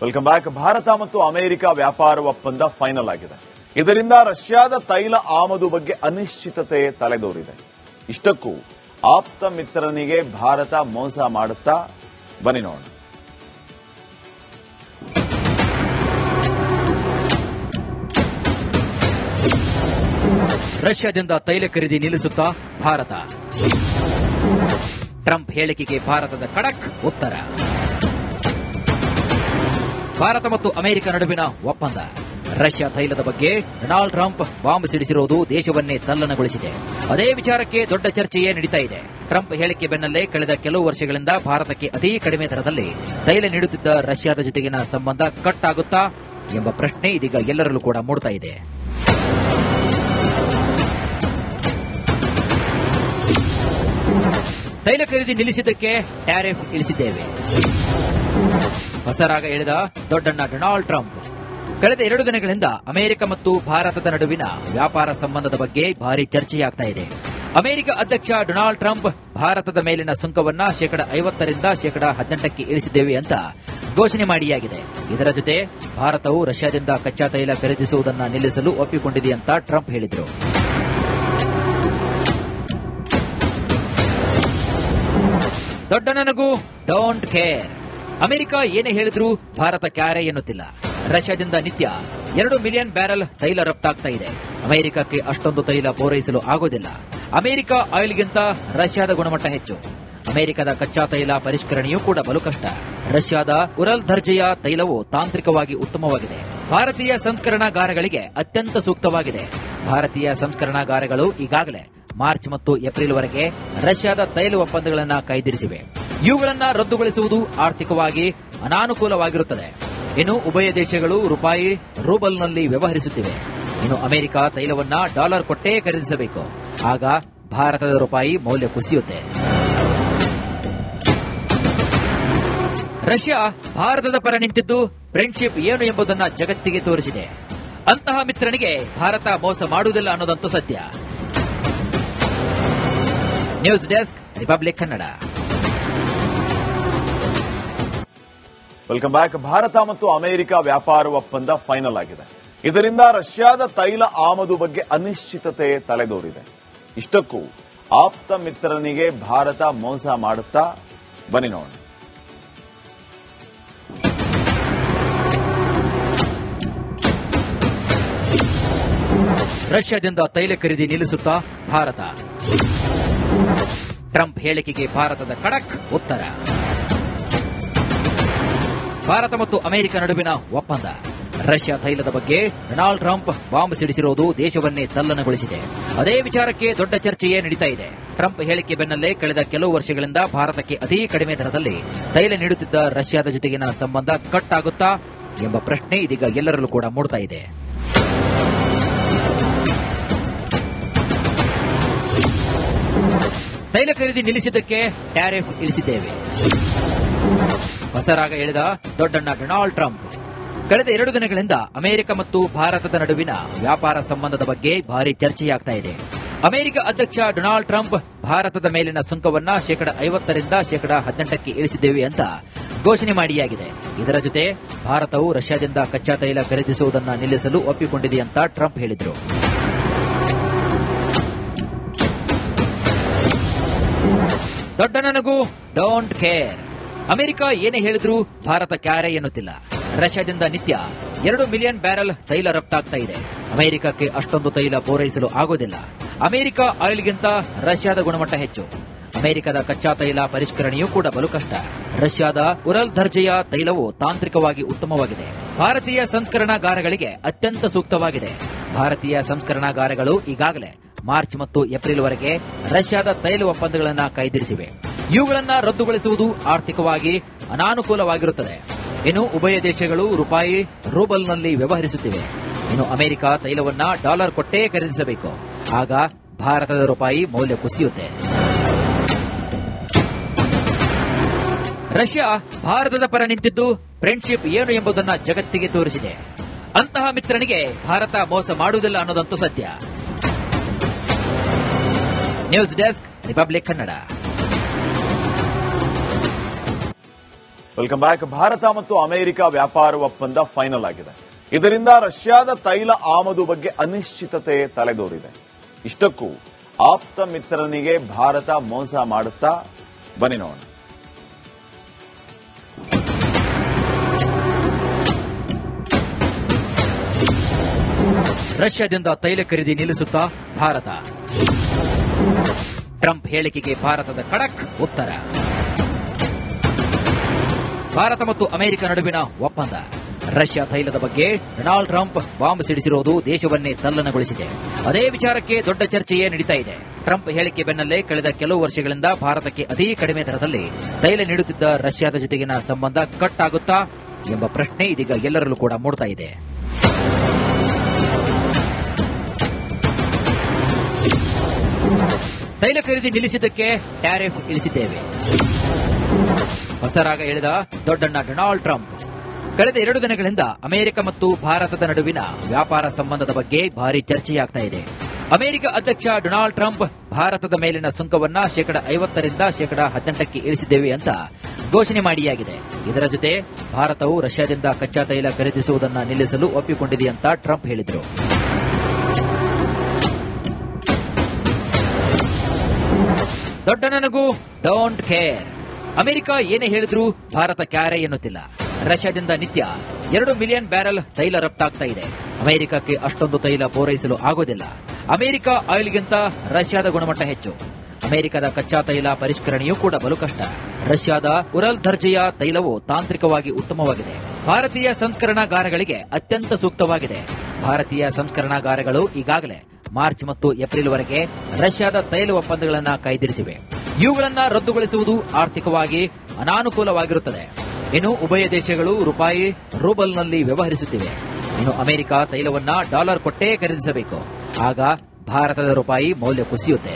Welcome back. Bharat ಮತ್ತು America ವ್ಯಾಪಾರ ಒಪ್ಪಂದ ಫೈನಲ್ ಆಗಿದೆ. ಇದರಿಂದ ರಷ್ಯಾದ ತೈಲ ಆಮದು ಬಗ್ಗೆ ಅನಿಶ್ಚಿತತೆ ತಲೆದೋರಿದೆ. ಇಷ್ಟಕ್ಕೂ ಆಪ್ತ ಮಿತ್ರನಿಗೆ ಭಾರತ ಮೋಸ ಮಾಡುತ್ತಾ? ಬನ್ನಿ ನೋಡೋಣ. ರಷ್ಯಾದಿಂದ ತೈಲ ಖರೀದಿ ನಿಲ್ಲಿಸುತ್ತಾ ಭಾರತ? ಟ್ರಂಪ್ ಹೇಳಿಕೆಗೆ ಭಾರತದ ಖಡಕ್ ಉತ್ತರ. ಭಾರತ ಮತ್ತು ಅಮೆರಿಕ ನಡುವಿನ ಒಪ್ಪಂದ. ರಷ್ಯಾ ತೈಲದ ಬಗ್ಗೆ ಡೊನಾಲ್ಡ್ ಟ್ರಂಪ್ ಬಾಂಬ್ ಸಿಡಿಸಿರುವುದು ದೇಶವನ್ನೇ ತಲ್ಲಣಗೊಳಿಸಿದೆ. ಅದೇ ವಿಚಾರಕ್ಕೆ ದೊಡ್ಡ ಚರ್ಚೆಯೇ ನಡೀತಾ ಇದೆ. ಟ್ರಂಪ್ ಹೇಳಿಕೆ ಬೆನ್ನಲ್ಲೇ ಕಳೆದ ಕೆಲವು ವರ್ಷಗಳಿಂದ ಭಾರತಕ್ಕೆ ಅತಿ ಕಡಿಮೆ ದರದಲ್ಲಿ ತೈಲ ನೀಡುತ್ತಿದ್ದ ರಷ್ಯಾದ ಜೊತೆಗಿನ ಸಂಬಂಧ ಕಟ್ ಆಗುತ್ತಾ ಎಂಬ ಪ್ರಶ್ನೆ ಇದೀಗ ಎಲ್ಲರಲ್ಲೂ ಕೂಡ ಮೂಡ್ತಾ ಇದೆ. ತೈಲ ಖರೀದಿ ನಿಲ್ಲಿಸಿದ್ದಕ್ಕೆ ಟ್ಯಾರಿಫ್ ಇಳಿಸಿದ್ದೇವೆ. ಹೊಸರಾಗ ಎಳೆದ ದೊಡ್ಡಣ್ಣ ಡೊನಾಲ್ಡ್ ಟ್ರಂಪ್. ಕಳೆದ 2 ದಿನಗಳಿಂದ ಅಮೆರಿಕ ಮತ್ತು ಭಾರತದ ನಡುವಿನ ವ್ಯಾಪಾರ ಸಂಬಂಧದ ಬಗ್ಗೆ ಭಾರಿ ಚರ್ಚೆಯಾಗ್ತಾ ಇದೆ. ಅಮೆರಿಕ ಅಧ್ಯಕ್ಷ ಡೊನಾಲ್ಡ್ ಟ್ರಂಪ್ ಭಾರತದ ಮೇಲಿನ ಸುಂಕವನ್ನ 50% 18% ಇಳಿಸಿದ್ದೇವೆ ಅಂತ ಘೋಷಣೆ ಮಾಡಿಯಾಗಿದೆ. ಇದರ ಜೊತೆ ಭಾರತವು ರಷ್ಯಾದಿಂದ ಕಚ್ಚಾ ತೈಲ ಖರೀದಿಸುವುದನ್ನು ನಿಲ್ಲಿಸಲು ಒಪ್ಪಿಕೊಂಡಿದೆ ಅಂತ ಟ್ರಂಪ್ ಹೇಳಿದರು. ದೊಡ್ಡನನಗೂ ಡೋಂಟ್ ಕೇರ್. ಅಮೆರಿಕ ಏನೇ ಹೇಳಿದ್ರೂ ಭಾರತ ಕ್ಯಾರೆ ಎನ್ನುತ್ತಿಲ್ಲ. ರಷ್ಯಾದಿಂದ ನಿತ್ಯ 2 ಮಿಲಿಯನ್ ಬ್ಯಾರೆಲ್ ತೈಲ ರಫ್ತಾಗ್ತಾ ಇದೆ. ಅಮೆರಿಕಕ್ಕೆ ಅಷ್ಟೊಂದು ತೈಲ ಪೂರೈಸಲು ಆಗೋದಿಲ್ಲ. ಅಮೆರಿಕ ಆಯಿಲ್ಗಿಂತ ರಷ್ಯಾದ ಗುಣಮಟ್ಟ ಹೆಚ್ಚು. ಅಮೆರಿಕದ ಕಚ್ಚಾ ತೈಲ ಪರಿಷ್ಕರಣೆಯೂ ಕೂಡ ಬಲು ಕಷ್ಟ. ರಷ್ಯಾದ ಉರಲ್ ದರ್ಜೆಯ ತೈಲವು ತಾಂತ್ರಿಕವಾಗಿ ಉತ್ತಮವಾಗಿದೆ. ಭಾರತೀಯ ಸಂಸ್ಕರಣಾಗಾರಗಳಿಗೆ ಅತ್ಯಂತ ಸೂಕ್ತವಾಗಿದೆ. ಭಾರತೀಯ ಸಂಸ್ಕರಣಾಗಾರಗಳು ಈಗಾಗಲೇ ಮಾರ್ಚ್ ಮತ್ತು ಏಪ್ರಿಲ್ವರೆಗೆ ರಷ್ಯಾದ ತೈಲ ಒಪ್ಪಂದಗಳನ್ನು ಕಾಯ್ದಿರಿಸಿವೆ. ಇವುಗಳನ್ನು ರದ್ದುಗೊಳಿಸುವುದು ಆರ್ಥಿಕವಾಗಿ ಅನಾನುಕೂಲವಾಗಿರುತ್ತದೆ. ಇನ್ನು ಉಭಯ ದೇಶಗಳು ರೂಪಾಯಿ ರೂಬಲ್ನಲ್ಲಿ ವ್ಯವಹರಿಸುತ್ತಿವೆ. ಇನ್ನು ಅಮೆರಿಕ ತೈಲವನ್ನ ಡಾಲರ್ ಕೊಟ್ಟೇ ಖರೀದಿಸಬೇಕು. ಆಗ ಭಾರತದ ರೂಪಾಯಿ ಮೌಲ್ಯ ಕುಸಿಯುತ್ತೆ. ರಷ್ಯಾ ಭಾರತದ ಪರ ನಿಂತಿದ್ದು ಫ್ರೆಂಡ್ಶಿಪ್ ಏನು ಎಂಬುದನ್ನು ಜಗತ್ತಿಗೆ ತೋರಿಸಿದೆ. ಅಂತಹ ಮಿತ್ರನಿಗೆ ಭಾರತ ಮೋಸ ಮಾಡುವುದಿಲ್ಲ ಅನ್ನೋದಂತೂ ಸತ್ಯ. News desk, republic Kannada. Welcome back. Bharat ಮತ್ತು ಅಮೆರಿಕ ವ್ಯಾಪಾರ ಒಪ್ಪಂದ ಫೈನಲ್ ಆಗಿದೆ. ಇದರಿಂದ ರಷ್ಯಾದ ತೈಲ ಆಮದು ಬಗ್ಗೆ ಅನಿಶ್ಚಿತತೆ ತಲೆದೋರಿದೆ. ಇಷ್ಟಕ್ಕೂ ಆಪ್ತ ಮಿತ್ರನಿಗೆ ಭಾರತ ಮೋಸ ಮಾಡುತ್ತಾ? ಬನ್ನಿ ನೋಡೋಣ. ರಷ್ಯಾದಿಂದ ತೈಲ ಖರೀದಿ ನಿಲ್ಲಿಸುತ್ತಾ ಭಾರತ? ಟ್ರಂಪ್ ಹೇಳಿಕೆಗೆ ಭಾರತದ ಖಡಕ್ ಉತ್ತರ. ಭಾರತ ಮತ್ತು ಅಮೆರಿಕ ನಡುವಿನ ಒಪ್ಪಂದ. ರಷ್ಯಾ ತೈಲದ ಬಗ್ಗೆ ಡೊನಾಲ್ಡ್ ಟ್ರಂಪ್ ಬಾಂಬ್ ಸಿಡಿಸಿರುವುದು ದೇಶವನ್ನೇ ತಲ್ಲಣಗೊಳಿಸಿದೆ. ಅದೇ ವಿಚಾರಕ್ಕೆ ದೊಡ್ಡ ಚರ್ಚೆಯೇ ನಡೀತಾ ಇದೆ. ಟ್ರಂಪ್ ಹೇಳಿಕೆ ಬೆನ್ನಲ್ಲೇ ಕಳೆದ ಕೆಲವು ವರ್ಷಗಳಿಂದ ಭಾರತಕ್ಕೆ ಅತಿ ಕಡಿಮೆ ದರದಲ್ಲಿ ತೈಲ ನೀಡುತ್ತಿದ್ದ ರಷ್ಯಾದ ಜೊತೆಗಿನ ಸಂಬಂಧ ಕಟ್ ಆಗುತ್ತಾ ಎಂಬ ಪ್ರಶ್ನೆ ಇದೀಗ ಎಲ್ಲರಲ್ಲೂ ಕೂಡ ಮೂಡ್ತಾ ಇದೆ. ತೈಲ ಖರೀದಿ ನಿಲ್ಲಿಸಿದ್ದಕ್ಕೆ ಟ್ಯಾರಿಫ್ ಇಳಿಸಿದ್ದೇವೆ. ಹೊಸರಾಗ ಎಳೆದ ದೊಡ್ಡಣ್ಣ ಡೊನಾಲ್ಡ್ ಟ್ರಂಪ್. ಕಳೆದ 2 ದಿನಗಳಿಂದ ಅಮೆರಿಕ ಮತ್ತು ಭಾರತದ ನಡುವಿನ ವ್ಯಾಪಾರ ಸಂಬಂಧದ ಬಗ್ಗೆ ಭಾರಿ ಚರ್ಚೆಯಾಗ್ತಾ ಇದೆ. ಅಮೆರಿಕ ಅಧ್ಯಕ್ಷ ಡೊನಾಲ್ಡ್ ಟ್ರಂಪ್ ಭಾರತದ ಮೇಲಿನ ಸುಂಕವನ್ನ 50% 18% ಇಳಿಸಿದ್ದೇವೆ ಅಂತ ಘೋಷಣೆ ಮಾಡಿಯಾಗಿದೆ. ಇದರ ಜೊತೆ ಭಾರತವು ರಷ್ಯಾದಿಂದ ಕಚ್ಚಾ ತೈಲ ಖರೀದಿಸುವುದನ್ನು ನಿಲ್ಲಿಸಲು ಒಪ್ಪಿಕೊಂಡಿದೆ ಅಂತ ಟ್ರಂಪ್ ಹೇಳಿದರು. ದೊಡ್ಡನನಗೂ ಡೋಂಟ್ ಕೇರ್. ಅಮೆರಿಕ ಏನೇ ಹೇಳಿದ್ರೂ ಭಾರತ ಕ್ಯಾರೆ ಎನ್ನುತ್ತಿಲ್ಲ. ರಷ್ಯಾದಿಂದ ನಿತ್ಯ 2 ಮಿಲಿಯನ್ ಬ್ಯಾರೆಲ್ ತೈಲ ರಫ್ತಾಗ್ತಾ ಇದೆ. ಅಮೆರಿಕಕ್ಕೆ ಅಷ್ಟೊಂದು ತೈಲ ಪೂರೈಸಲು ಆಗೋದಿಲ್ಲ. ಅಮೆರಿಕ ಆಯಿಲ್ಗಿಂತ ರಷ್ಯಾದ ಗುಣಮಟ್ಟ ಹೆಚ್ಚು. ಅಮೆರಿಕದ ಕಚ್ಚಾ ತೈಲ ಪರಿಷ್ಕರಣೆಯೂ ಕೂಡ ಬಲು ಕಷ್ಟ. ರಷ್ಯಾದ ಉರಲ್ ದರ್ಜೆಯ ತೈಲವು ತಾಂತ್ರಿಕವಾಗಿ ಉತ್ತಮವಾಗಿದೆ. ಭಾರತೀಯ ಸಂಸ್ಕರಣಾಗಾರಗಳಿಗೆ ಅತ್ಯಂತ ಸೂಕ್ತವಾಗಿದೆ. ಭಾರತೀಯ ಸಂಸ್ಕರಣಾಗಾರಗಳು ಈಗಾಗಲೇ ಮಾರ್ಚ್ ಮತ್ತು ಏಪ್ರಿಲ್ವರೆಗೆ ರಷ್ಯಾದ ತೈಲ ಒಪ್ಪಂದಗಳನ್ನು ಕಾಯ್ದಿರಿಸಿವೆ. ಇವುಗಳನ್ನು ರದ್ದುಗೊಳಿಸುವುದು ಆರ್ಥಿಕವಾಗಿ ಅನಾನುಕೂಲವಾಗಿರುತ್ತದೆ. ಇನ್ನು ಉಭಯ ದೇಶಗಳು ರೂಪಾಯಿ ರೂಬಲ್ನಲ್ಲಿ ವ್ಯವಹರಿಸುತ್ತಿವೆ. ಇನ್ನು ಅಮೆರಿಕ ತೈಲವನ್ನ ಡಾಲರ್ ಕೊಟ್ಟೇ ಖರೀದಿಸಬೇಕು. ಆಗ ಭಾರತದ ರೂಪಾಯಿ ಮೌಲ್ಯ ಕುಸಿಯುತ್ತೆ. ರಷ್ಯಾ ಭಾರತದ ಪರ ನಿಂತಿದ್ದು ಫ್ರೆಂಡ್ಶಿಪ್ ಏನು ಎಂಬುದನ್ನು ಜಗತ್ತಿಗೆ ತೋರಿಸಿದೆ. ಅಂತಹ ಮಿತ್ರನಿಗೆ ಭಾರತ ಮೋಸ ಮಾಡುವುದಿಲ್ಲ ಅನ್ನೋದಂತೂ ಸತ್ಯ. News desk, republic Kannada. Welcome back. Bharat ಮತ್ತು ಅಮೆರಿಕ ವ್ಯಾಪಾರ ಒಪ್ಪಂದ ಫೈನಲ್ ಆಗಿದೆ. ಇದರಿಂದ ರಷ್ಯಾದ ತೈಲ ಆಮದು ಬಗ್ಗೆ ಅನಿಶ್ಚಿತತೆ ತಲೆದೋರಿದೆ. ಇಷ್ಟಕ್ಕೂ ಆಪ್ತ ಮಿತ್ರನಿಗೆ ಭಾರತ ಮೋಸ ಮಾಡುತ್ತಾ? ಬನ್ನಿ ನೋಡೋಣ. ರಷ್ಯಾದಿಂದ ತೈಲ ಖರೀದಿ ನಿಲ್ಲಿಸುತ್ತಾ ಭಾರತ. ಟ್ರಂಪ್ ಹೇಳಿಕೆಗೆ ಭಾರತದ ಖಡಕ್ ಉತ್ತರ. ಭಾರತ ಮತ್ತು ಅಮೆರಿಕ ನಡುವಿನ ಒಪ್ಪಂದ. ರಷ್ಯಾ ತೈಲದ ಬಗ್ಗೆ ಡೊನಾಲ್ಡ್ ಟ್ರಂಪ್ ಬಾಂಬ್ ಸಿಡಿಸಿರುವುದು ದೇಶವನ್ನೇ ತಲ್ಲಣಗೊಳಿಸಿದೆ. ಅದೇ ವಿಚಾರಕ್ಕೆ ದೊಡ್ಡ ಚರ್ಚೆಯೇ ನಡೀತಾ ಇದೆ. ಟ್ರಂಪ್ ಹೇಳಿಕೆ ಬೆನ್ನಲ್ಲೇ ಕಳೆದ ಕೆಲವು ವರ್ಷಗಳಿಂದ ಭಾರತಕ್ಕೆ ಅತಿ ಕಡಿಮೆ ದರದಲ್ಲಿ ತೈಲ ನೀಡುತ್ತಿದ್ದ ರಷ್ಯಾದ ಜೊತೆಗಿನ ಸಂಬಂಧ ಕಟ್ ಆಗುತ್ತಾ ಎಂಬ ಪ್ರಶ್ನೆ ಇದೀಗ ಎಲ್ಲರಲ್ಲೂ ಕೂಡ ಮೂಡ್ತಾ ಇದೆ. ತೈಲ ಖರೀದಿ ನಿಲ್ಲಿಸಿದ್ದಕ್ಕೆ ಟ್ಯಾರಿಫ್ ಇಳಿಸಿದ್ದೇವೆ. ಹೊಸರಾಗ ಎಳೆದ ದೊಡ್ಡಣ್ಣ ಡೊನಾಲ್ಡ್ ಟ್ರಂಪ್. ಕಳೆದ 2 ದಿನಗಳಿಂದ ಅಮೆರಿಕ ಮತ್ತು ಭಾರತದ ನಡುವಿನ ವ್ಯಾಪಾರ ಸಂಬಂಧದ ಬಗ್ಗೆ ಭಾರಿ ಚರ್ಚೆಯಾಗ್ತಾ ಇದೆ. ಅಮೆರಿಕ ಅಧ್ಯಕ್ಷ ಡೊನಾಲ್ಡ್ ಟ್ರಂಪ್ ಭಾರತದ ಮೇಲಿನ ಸುಂಕವನ್ನ 50% 18% ಇಳಿಸಿದ್ದೇವೆ ಅಂತ ಘೋಷಣೆ ಮಾಡಿಯಾಗಿದೆ. ಇದರ ಜೊತೆ ಭಾರತವು ರಷ್ಯಾದಿಂದ ಕಚ್ಚಾ ತೈಲ ಖರೀದಿಸುವುದನ್ನು ನಿಲ್ಲಿಸಲು ಒಪ್ಪಿಕೊಂಡಿದೆ ಅಂತ ಟ್ರಂಪ್ ಹೇಳಿದರು. ದೊಡ್ಡಣ್ಣನಿಗೂ ಡೋಂಟ್ ಕೇರ್. ಅಮೆರಿಕ ಏನೇ ಹೇಳಿದ್ರೂ ಭಾರತ ಕ್ಯಾರೆ ಎನ್ನುತ್ತಿಲ್ಲ. ರಷ್ಯಾದಿಂದ ನಿತ್ಯ 2 ಮಿಲಿಯನ್ ಬ್ಯಾರೆಲ್ ತೈಲ ರಫ್ತಾಗ್ತಾ ಇದೆ. ಅಮೆರಿಕಕ್ಕೆ ಅಷ್ಟೊಂದು ತೈಲ ಪೂರೈಸಲು ಆಗೋದಿಲ್ಲ. ಅಮೆರಿಕ ಆಯಿಲ್ಗಿಂತ ರಷ್ಯಾದ ಗುಣಮಟ್ಟ ಹೆಚ್ಚು. ಅಮೆರಿಕದ ಕಚ್ಚಾ ತೈಲ ಪರಿಷ್ಕರಣೆಯೂ ಕೂಡ ಬಲು ಕಷ್ಟ. ರಷ್ಯಾದ ಉರಲ್ ದರ್ಜೆಯ ತೈಲವು ತಾಂತ್ರಿಕವಾಗಿ ಉತ್ತಮವಾಗಿದೆ. ಭಾರತೀಯ ಸಂಸ್ಕರಣಾಗಾರಗಳಿಗೆ ಅತ್ಯಂತ ಸೂಕ್ತವಾಗಿದೆ. ಭಾರತೀಯ ಸಂಸ್ಕರಣಾಗಾರಗಳು ಈಗಾಗಲೇ ಮಾರ್ಚ್ ಮತ್ತು ಏಪ್ರಿಲ್ವರೆಗೆ ರಷ್ಯಾದ ತೈಲ ಒಪ್ಪಂದಗಳನ್ನು ಕಾಯ್ದಿರಿಸಿವೆ. ಇವುಗಳನ್ನು ರದ್ದುಗೊಳಿಸುವುದು ಆರ್ಥಿಕವಾಗಿ ಅನಾನುಕೂಲವಾಗಿರುತ್ತದೆ. ಇನ್ನು ಉಭಯ ದೇಶಗಳು ರೂಪಾಯಿ ರೂಬಲ್ನಲ್ಲಿ ವ್ಯವಹರಿಸುತ್ತಿವೆ. ಇನ್ನು ಅಮೆರಿಕ ತೈಲವನ್ನ ಡಾಲರ್ ಕೊಟ್ಟೇ ಖರೀದಿಸಬೇಕು. ಆಗ ಭಾರತದ ರೂಪಾಯಿ ಮೌಲ್ಯ ಕುಸಿಯುತ್ತೆ.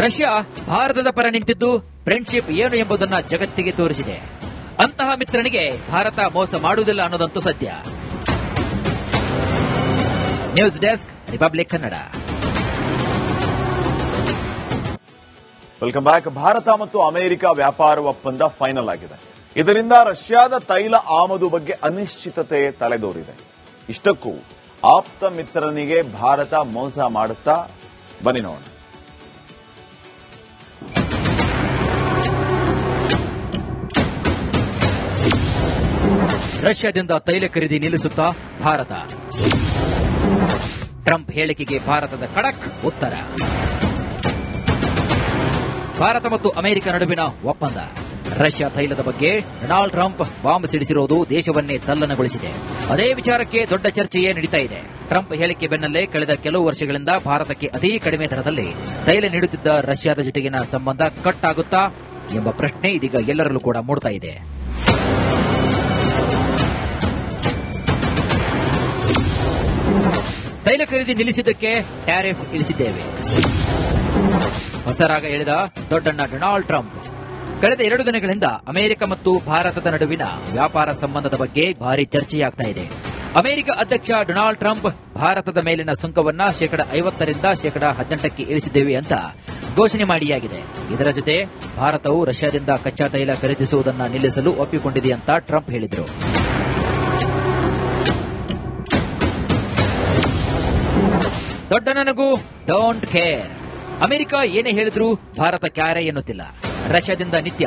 ರಷ್ಯಾ ಭಾರತದ ಪರ ನಿಂತಿದ್ದು ಫ್ರೆಂಡ್ಶಿಪ್ ಏನು ಎಂಬುದನ್ನು ಜಗತ್ತಿಗೆ ತೋರಿಸಿದೆ. ಅಂತಹ ಮಿತ್ರನಿಗೆ ಭಾರತ ಮೋಸ ಮಾಡುವುದಿಲ್ಲ ಅನ್ನೋದಂತೂ ಸತ್ಯ. News desk, republic Kannada. Welcome back. Bharat ಮತ್ತು ಅಮೆರಿಕ ವ್ಯಾಪಾರ ಒಪ್ಪಂದ ಫೈನಲ್ ಆಗಿದೆ. ಇದರಿಂದ ರಷ್ಯಾದ ತೈಲ ಆಮದು ಬಗ್ಗೆ ಅನಿಶ್ಚಿತತೆ ತಲೆದೋರಿದೆ. ಇಷ್ಟಕ್ಕೂ ಆಪ್ತ ಮಿತ್ರನಿಗೆ ಭಾರತ ಮೋಸ ಮಾಡುತ್ತಾ? ಬನ್ನಿ ನೋಡೋಣ. ರಷ್ಯಾದಿಂದ ತೈಲ ಖರೀದಿ ನಿಲ್ಲಿಸುತ್ತಾ ಭಾರತ. ಟ್ರಂಪ್ ಹೇಳಿಕೆಗೆ ಭಾರತದ ಖಡಕ್ ಉತ್ತರ. ಭಾರತ ಮತ್ತು ಅಮೆರಿಕ ನಡುವಿನ ಒಪ್ಪಂದ. ರಷ್ಯಾ ತೈಲದ ಬಗ್ಗೆ ಡೊನಾಲ್ಡ್ ಟ್ರಂಪ್ ಬಾಂಬ್ ಸಿಡಿಸಿರುವುದು ದೇಶವನ್ನೇ ತಲ್ಲಣಗೊಳಿಸಿದೆ. ಅದೇ ವಿಚಾರಕ್ಕೆ ದೊಡ್ಡ ಚರ್ಚೆಯೇ ನಡೀತಾ ಇದೆ. ಟ್ರಂಪ್ ಹೇಳಿಕೆ ಬೆನ್ನಲ್ಲೇ ಕಳೆದ ಕೆಲವು ವರ್ಷಗಳಿಂದ ಭಾರತಕ್ಕೆ ಅತಿ ಕಡಿಮೆ ದರದಲ್ಲಿ ತೈಲ ನೀಡುತ್ತಿದ್ದ ರಷ್ಯಾದ ಜೊತೆಗಿನ ಸಂಬಂಧ ಕಟ್ ಆಗುತ್ತಾ ಎಂಬ ಪ್ರಶ್ನೆ ಇದೀಗ ಎಲ್ಲರಲ್ಲೂ ಕೂಡ ಮೂಡ್ತಾ ಇದೆ. ತೈಲ ಖರೀದಿ ನಿಲ್ಲಿಸಿದ್ದಕ್ಕೆ ಟ್ಯಾರಿಫ್ ಇಳಿಸಿದ್ದೇವೆ. ಹೊಸರಾಗ ಎಳೆದ ದೊಡ್ಡಣ್ಣ ಡೊನಾಲ್ಡ್ ಟ್ರಂಪ್. ಕಳೆದ 2 ದಿನಗಳಿಂದ ಅಮೆರಿಕ ಮತ್ತು ಭಾರತದ ನಡುವಿನ ವ್ಯಾಪಾರ ಸಂಬಂಧದ ಬಗ್ಗೆ ಭಾರಿ ಚರ್ಚೆಯಾಗ್ತಾ ಇದೆ. ಅಮೆರಿಕ ಅಧ್ಯಕ್ಷ ಡೊನಾಲ್ಡ್ ಟ್ರಂಪ್ ಭಾರತದ ಮೇಲಿನ ಸುಂಕವನ್ನ 50% 18% ಇಳಿಸಿದ್ದೇವೆ ಅಂತ ಘೋಷಣೆ ಮಾಡಿಯಾಗಿದೆ. ಇದರ ಜೊತೆ ಭಾರತವು ರಷ್ಯಾದಿಂದ ಕಚ್ಚಾ ತೈಲ ಖರೀದಿಸುವುದನ್ನು ನಿಲ್ಲಿಸಲು ಒಪ್ಪಿಕೊಂಡಿದೆ ಅಂತ ಟ್ರಂಪ್ ಹೇಳಿದರು. ದೊಡ್ಡಣ್ಣನಿಗೂ ಡೋಂಟ್ ಕೇರ್. ಅಮೆರಿಕ ಏನೇ ಹೇಳಿದ್ರೂ ಭಾರತ ಕ್ಯಾರೆ ಎನ್ನುತ್ತಿಲ್ಲ. ರಷ್ಯಾದಿಂದ ನಿತ್ಯ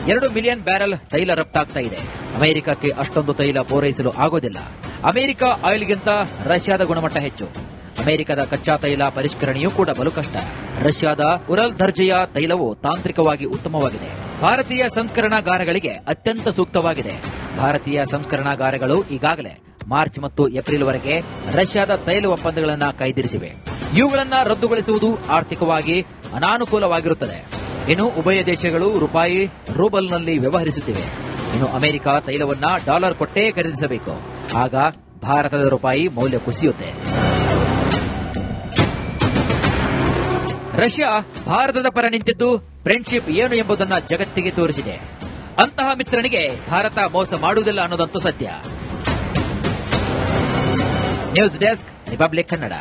2 ಮಿಲಿಯನ್ ಬ್ಯಾರೆಲ್ ತೈಲ ರಫ್ತಾಗ್ತಾ ಇದೆ. ಅಮೆರಿಕಕ್ಕೆ ಅಷ್ಟೊಂದು ತೈಲ ಪೂರೈಸಲು ಆಗೋದಿಲ್ಲ. ಅಮೆರಿಕ ಆಯಿಲ್ಗಿಂತ ರಷ್ಯಾದ ಗುಣಮಟ್ಟ ಹೆಚ್ಚು. ಅಮೆರಿಕದ ಕಚ್ಚಾ ತೈಲ ಪರಿಷ್ಕರಣೆಯೂ ಕೂಡ ಬಲು ಕಷ್ಟ. ರಷ್ಯಾದ ಉರಲ್ ದರ್ಜೆಯ ತೈಲವು ತಾಂತ್ರಿಕವಾಗಿ ಉತ್ತಮವಾಗಿದೆ. ಭಾರತೀಯ ಸಂಸ್ಕರಣಾಗಾರಗಳಿಗೆ ಅತ್ಯಂತ ಸೂಕ್ತವಾಗಿದೆ. ಭಾರತೀಯ ಸಂಸ್ಕರಣಾಗಾರಗಳು ಈಗಾಗಲೇ ಮಾರ್ಚ್ ಮತ್ತು ಏಪ್ರಿಲ್ವರೆಗೆ ರಷ್ಯಾದ ತೈಲ ಒಪ್ಪಂದಗಳನ್ನು ಕಾಯ್ದಿರಿಸಿವೆ. ಇವುಗಳನ್ನು ರದ್ದುಗೊಳಿಸುವುದು ಆರ್ಥಿಕವಾಗಿ ಅನಾನುಕೂಲವಾಗಿರುತ್ತದೆ. ಇನ್ನು ಉಭಯ ದೇಶಗಳು ರೂಪಾಯಿ ರೂಬಲ್ನಲ್ಲಿ ವ್ಯವಹರಿಸುತ್ತಿವೆ. ಇನ್ನು ಅಮೆರಿಕ ತೈಲವನ್ನ ಡಾಲರ್ ಕೊಟ್ಟೇ ಖರೀದಿಸಬೇಕು. ಆಗ ಭಾರತದ ರೂಪಾಯಿ ಮೌಲ್ಯ ಕುಸಿಯುತ್ತೆ. ರಷ್ಯಾ ಭಾರತದ ಪರ ನಿಂತಿದ್ದು ಫ್ರೆಂಡ್ಶಿಪ್ ಏನು ಎಂಬುದನ್ನು ಜಗತ್ತಿಗೆ ತೋರಿಸಿದೆ. ಅಂತಹ ಮಿತ್ರನಿಗೆ ಭಾರತ ಮೋಸ ಮಾಡುವುದಿಲ್ಲ ಅನ್ನೋದಂತೂ ಸತ್ಯ. News desk, republic Kannada.